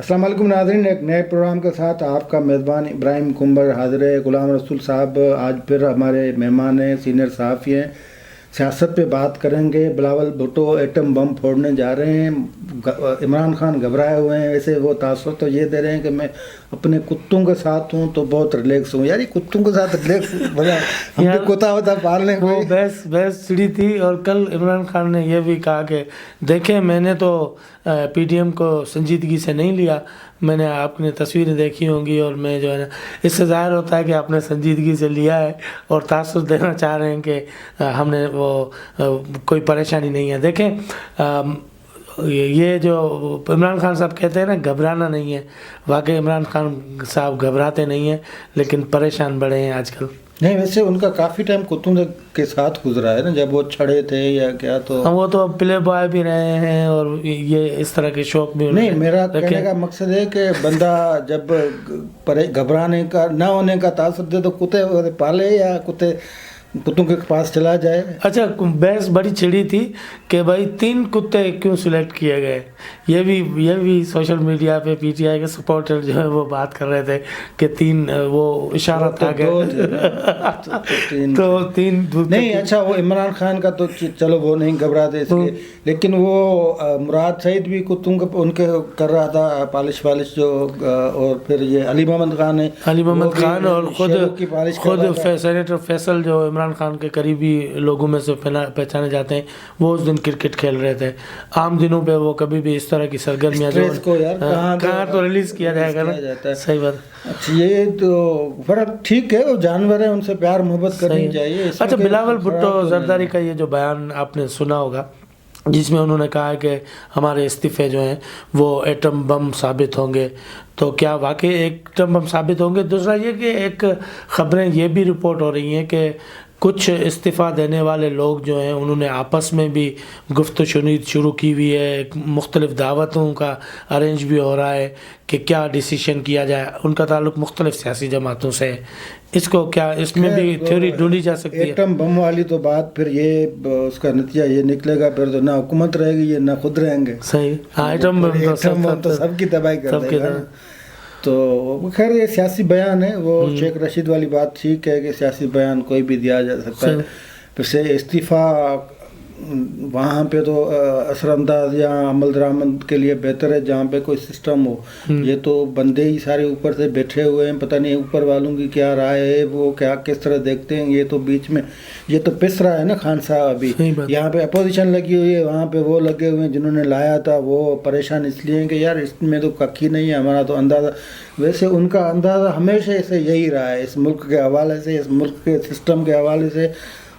السلام علیکم ناظرین، ایک نئے پروگرام کے ساتھ آپ کا میزبان ابراہیم کمبر حاضر ہے۔ غلام رسول صاحب آج پھر ہمارے مہمان ہیں، سینئر صحافی ہیں، سیاست پہ بات کریں گے۔ بلاول بھٹو ایٹم بم پھوڑنے جا رہے ہیں، عمران خان گھبرائے ہوئے ہیں۔ ویسے وہ تاثر تو یہ دے رہے ہیں کہ میں اپنے کتوں کے ساتھ ہوں تو بہت ریلیکس ہوں۔ یار یہ کتوں کے ساتھ ریلیکس بنا ہم بھی کتا وتا پالنے کو بحث چڑی تھی۔ اور کل عمران خان نے یہ بھی کہا کہ دیکھیں میں نے تو پی ٹی ایم کو سنجیدگی سے نہیں لیا، میں نے آپ نے تصویریں دیکھی ہوں گی اور میں جو ہے نا اس سے ظاہر ہوتا ہے کہ آپ نے سنجیدگی سے لیا ہے اور تاثر دینا چاہ رہے ہیں کہ ہم نے وہ کوئی پریشانی نہیں ہے۔ دیکھیں یہ جو عمران خان صاحب کہتے ہیں نا گھبرانا نہیں ہے، واقعی عمران خان صاحب گھبراتے نہیں ہیں لیکن پریشان بڑے ہیں آج کل۔ نہیں، ویسے ان کا کافی ٹائم کتوں کے ساتھ گزرا ہے نا، جب وہ چھڑے تھے یا کیا تو وہ تو اب پلے بوائے بھی رہے ہیں اور یہ اس طرح کے شوق بھی نہیں۔ میرا کہنے کا مقصد ہے کہ بندہ جب گھبرانے کا نہ ہونے کا تاثر دے تو کتے پالے یا کتوں کے پاس چلا جائے۔ اچھا، بحث بڑی چھڑی تھی کہ بھائی 3 کتے کیوں سلیکٹ کیے گئے، یہ بھی سوشل میڈیا پہ پی ٹی آئی کے سپورٹر جو ہے وہ بات کر رہے تھے کہ 3 وہ اشارہ تھا کہ تو 3 نہیں۔ اچھا، وہ عمران خان کا تو چلو وہ نہیں گھبراتے اس لیے، لیکن وہ مراد سعید بھی کتوں کے ان کے کر رہا تھا پالش جو، اور پھر یہ علی محمد خان اور خود سینیٹر فیصل جو عمران خان کے قریبی لوگوں میں سے پہچانے جاتے ہیں، وہ اس دن کرکٹ کھیل رہے تھے۔ عام دنوں پہ وہ کبھی بھی اس طرح کی سرگرمیاں کہاں تو ریلیز کیا جائے گا نا، صحیح بات۔ اچھا، یہ تو فرق ٹھیک ہے، وہ جانور ہیں، ان سے پیار محبت کرنی چاہیے۔ اچھا، بلاول بھٹو زرداری کا یہ جو بیان آپ نے سنا ہوگا جس میں انہوں نے کہا کہ ہمارے استعفے جو ہیں وہ ایٹم بم ثابت ہوں گے، تو کیا واقعی ایٹم بم ثابت ہوں گے؟ دوسرا یہ کہ ایک خبریں یہ بھی رپورٹ ہو رہی ہیں کہ کچھ استعفیٰ دینے والے لوگ جو ہیں انہوں نے آپس میں بھی گفت و شنید شروع کی ہوئی ہے، مختلف دعوتوں کا ارینج بھی ہو رہا ہے کہ کیا ڈیسیشن کیا جائے۔ ان کا تعلق مختلف سیاسی جماعتوں سے ہے۔ اس کو کیا اس میں بھی تھیوری ڈھونڈی جا سکتی ہے؟ ایٹم بم والی تو بات پھر یہ اس کا نتیجہ یہ نکلے گا پھر تو نہ حکومت رہے گی، یہ نہ خود رہیں گے۔ صحیح، ایٹم بم تو سب کی تباہی کر دے گا۔ تو خیر یہ سیاسی بیان ہے، وہ شیخ رشید والی بات ٹھیک ہے کہ سیاسی بیان کوئی بھی دیا جا سکتا ہے۔ پھر سے استعفیٰ وہاں پہ تو اثر انداز یا عمل درآمد کے لیے بہتر ہے جہاں پہ کوئی سسٹم ہو۔ یہ تو بندے ہی سارے اوپر سے بیٹھے ہوئے ہیں، پتہ نہیں اوپر والوں کی کیا رائے ہے، وہ کیا کس طرح دیکھتے ہیں۔ یہ تو بیچ میں یہ تو پس رہا ہے نا خان صاحب ابھی، یہاں پہ اپوزیشن لگی ہوئی ہے، وہاں پہ وہ لگے ہوئے ہیں جنہوں نے لایا تھا وہ پریشان اس لیے ہیں کہ یار اس میں تو ککی نہیں ہے، ہمارا تو اندازہ۔ ویسے ان کا اندازہ ہمیشہ سے یہی رہا ہے، اس ملک کے حوالے سے، اس ملک کے سسٹم کے حوالے سے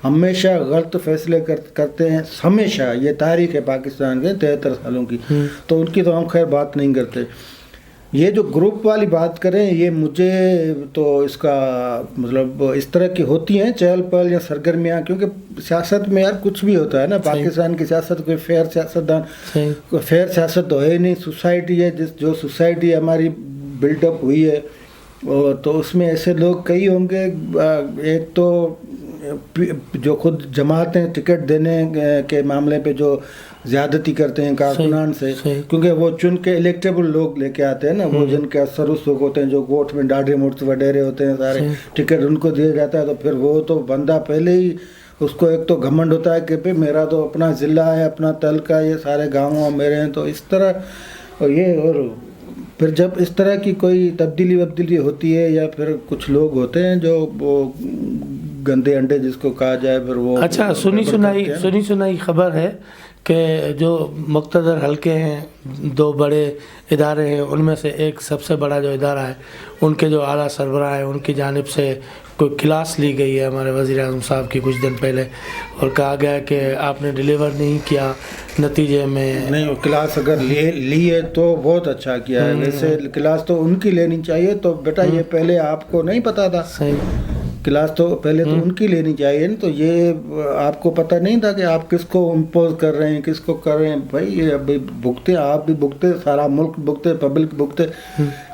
ہمیشہ غلط فیصلے کرتے ہیں، ہمیشہ۔ یہ تاریخ ہے پاکستان کے 73 سالوں کی، تو ان کی تو ہم خیر بات نہیں کرتے۔ یہ جو گروپ والی بات کریں، یہ مجھے تو اس کا مطلب اس طرح کی ہوتی ہیں چہل پہل یا سرگرمیاں، کیونکہ سیاست میں یار کچھ بھی ہوتا ہے نا۔ پاکستان کی سیاست کوئی فیئر سیاست تو ہے نہیں، سوسائٹی ہے جو سوسائٹی ہماری بلڈ اپ ہوئی ہے، اور تو اس میں ایسے لوگ کئی ہوں گے۔ ایک تو جو خود جماعتیں ٹکٹ دینے کے معاملے پہ جو زیادتی کرتے ہیں کارکنان سے، کیونکہ وہ چن کے الیکٹیبل لوگ لے کے آتے ہیں نا، وہ جن کے اثر رسوخ ہوتے ہیں، جو گوٹھ میں ڈاڑھے مرچ وڈیرے ہوتے ہیں، سارے ٹکٹ ان کو دیا جاتا ہے۔ تو پھر وہ تو بندہ پہلے ہی اس کو ایک تو گھمنڈ ہوتا ہے کہ پھر میرا تو اپنا ضلع ہے، اپنا تعلقہ، یہ سارے گاؤں میرے ہیں، تو اس طرح اور پھر جب اس طرح کی کوئی تبدیلی ہوتی ہے یا پھر کچھ لوگ ہوتے ہیں جو وہ گندے انڈے جس کو کہا جائے، پھر وہ اچھا سنی سنائی خبر ہے کہ جو مقتدر حلقے ہیں 2 بڑے ادارے ہیں، ان میں سے ایک سب سے بڑا جو ادارہ ہے ان کے جو اعلیٰ سربراہ ہیں ان کی جانب سے کوئی کلاس لی گئی ہے ہمارے وزیر اعظم صاحب کی کچھ دن پہلے، اور کہا گیا کہ آپ نے ڈیلیور نہیں کیا، نتیجے میں نہیں وہ کلاس اگر لی ہے تو بہت اچھا کیا ہے۔ ویسے کلاس تو ان کی لینی چاہیے، تو بیٹا یہ پہلے آپ کو نہیں پتا تھا، کلاس تو پہلے تو ان کی لینی چاہیے نا۔ تو یہ آپ کو پتہ نہیں تھا کہ آپ کس کو امپوز کر رہے ہیں، کس کو کر رہے ہیں؟ بھائی یہ ابھی بھگتے، آپ بھی بھگتے، سارا ملک بھگتے، پبلک بھگتے۔